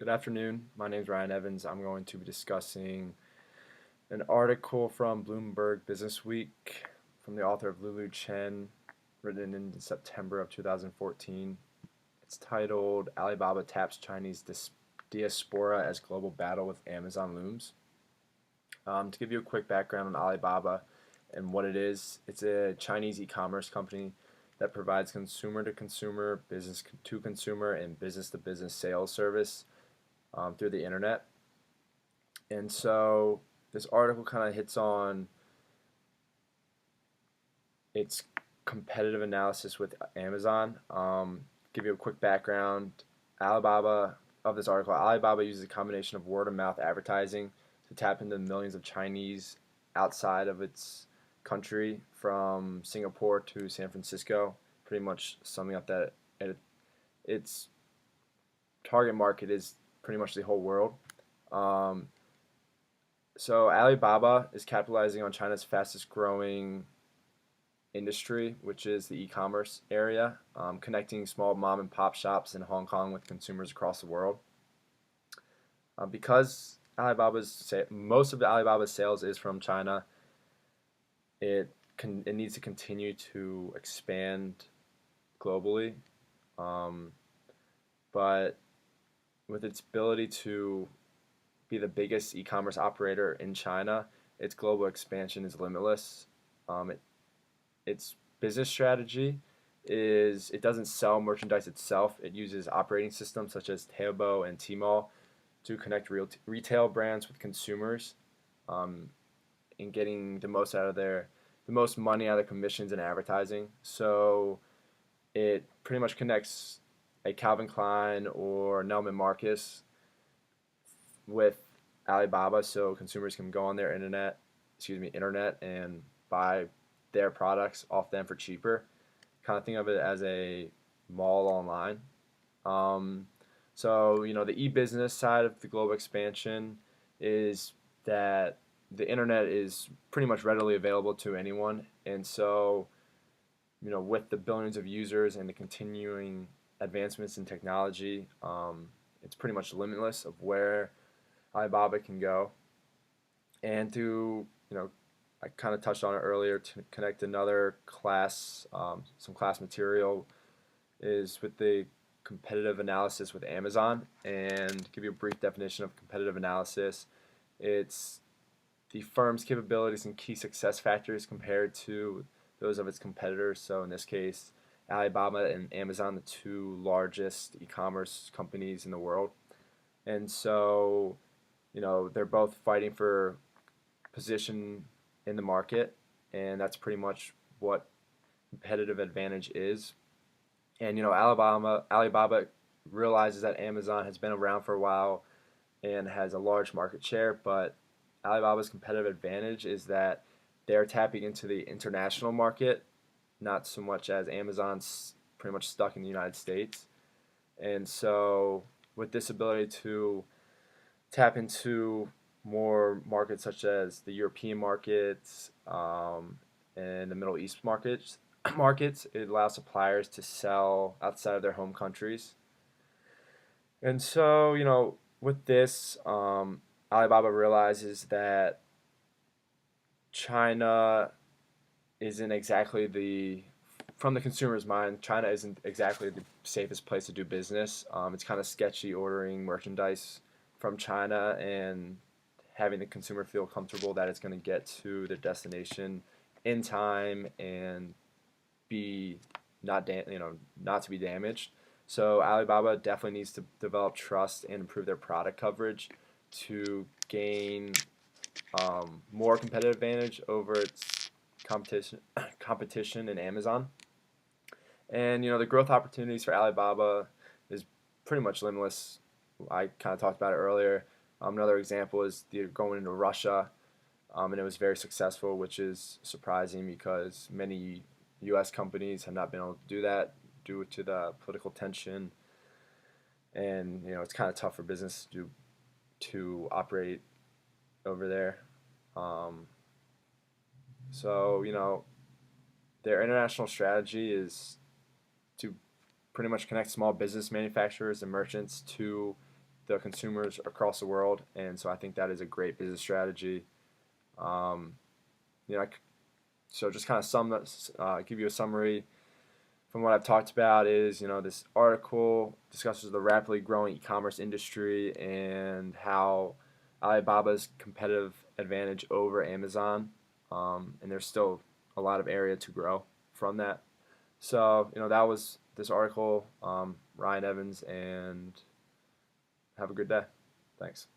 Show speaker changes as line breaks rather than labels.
Good afternoon. My name is Ryan Evans. I'm going to be discussing an article from Bloomberg Business Week from the author of Lulu Chen, written in September of 2014. It's titled Alibaba Taps Chinese Diaspora as Global Battle with Amazon Looms. To give you a quick background on Alibaba and what it is, it's a Chinese e-commerce company that provides consumer to consumer, business to consumer, and business to business sales service through the internet. And so this article kind of hits on its competitive analysis with Amazon. Give you a quick background. Alibaba of this article, Alibaba uses a combination of word of mouth advertising to tap into millions of Chinese outside of its country, from Singapore to San Francisco, pretty much summing up that its target market is pretty much the whole world. Um, so Alibaba is capitalizing on China's fastest growing industry, which is the e-commerce area, connecting small mom and pop shops in Hong Kong with consumers across the world. Because most of Alibaba's sales is from China, it needs to continue to expand globally, um, but with its ability to be the biggest e-commerce operator in China, its global expansion is limitless. Its business strategy is it doesn't sell merchandise itself. It uses operating systems such as Taobao and Tmall to connect retail brands with consumers, um, and getting the most money out of commissions and advertising. So it pretty much connects a Calvin Klein or Nelman Marcus with Alibaba, so consumers can go on their internet and buy their products off them for cheaper. Kind of think of it as a mall online. Um, so the e-business side of the global expansion is that the internet is pretty much readily available to anyone, and so with the billions of users and the continuing advancements in technology, it's pretty much limitless of where Alibaba can go. And I kind of touched on it earlier, to connect another class, some class material, is with the competitive analysis with Amazon. And give you a brief definition of competitive analysis, it's the firm's capabilities and key success factors compared to those of its competitors. So in this case, Alibaba and Amazon, the two largest e-commerce companies in the world. And so they're both fighting for position in the market, and that's pretty much what competitive advantage is. And Alibaba realizes that Amazon has been around for a while and has a large market share, but Alibaba's competitive advantage is that they're tapping into the international market, not so much as Amazon's pretty much stuck in the United States. And so with this ability to tap into more markets such as the European markets, and the Middle East markets, it allows suppliers to sell outside of their home countries. And so, with this, Alibaba realizes that China isn't exactly from the consumer's mind, China isn't exactly the safest place to do business. It's kind of sketchy ordering merchandise from China and having the consumer feel comfortable that it's going to get to their destination in time and be not to be damaged. So Alibaba definitely needs to develop trust and improve their product coverage to gain more competitive advantage over its competition in Amazon. And the growth opportunities for Alibaba is pretty much limitless. I kind of talked about it earlier. Another example is going into Russia, and it was very successful, which is surprising because many U.S. companies have not been able to do that due to the political tension, and it's kind of tough for business to operate over there. Um, so their international strategy is to pretty much connect small business manufacturers and merchants to the consumers across the world, and so I think that is a great business strategy. Um, you know, so just kind of give you a summary from what I've talked about is, this article discusses the rapidly growing e-commerce industry and how Alibaba's competitive advantage over Amazon, and there's still a lot of area to grow from that. So, that was this article, Ryan Evans, and have a good day. Thanks.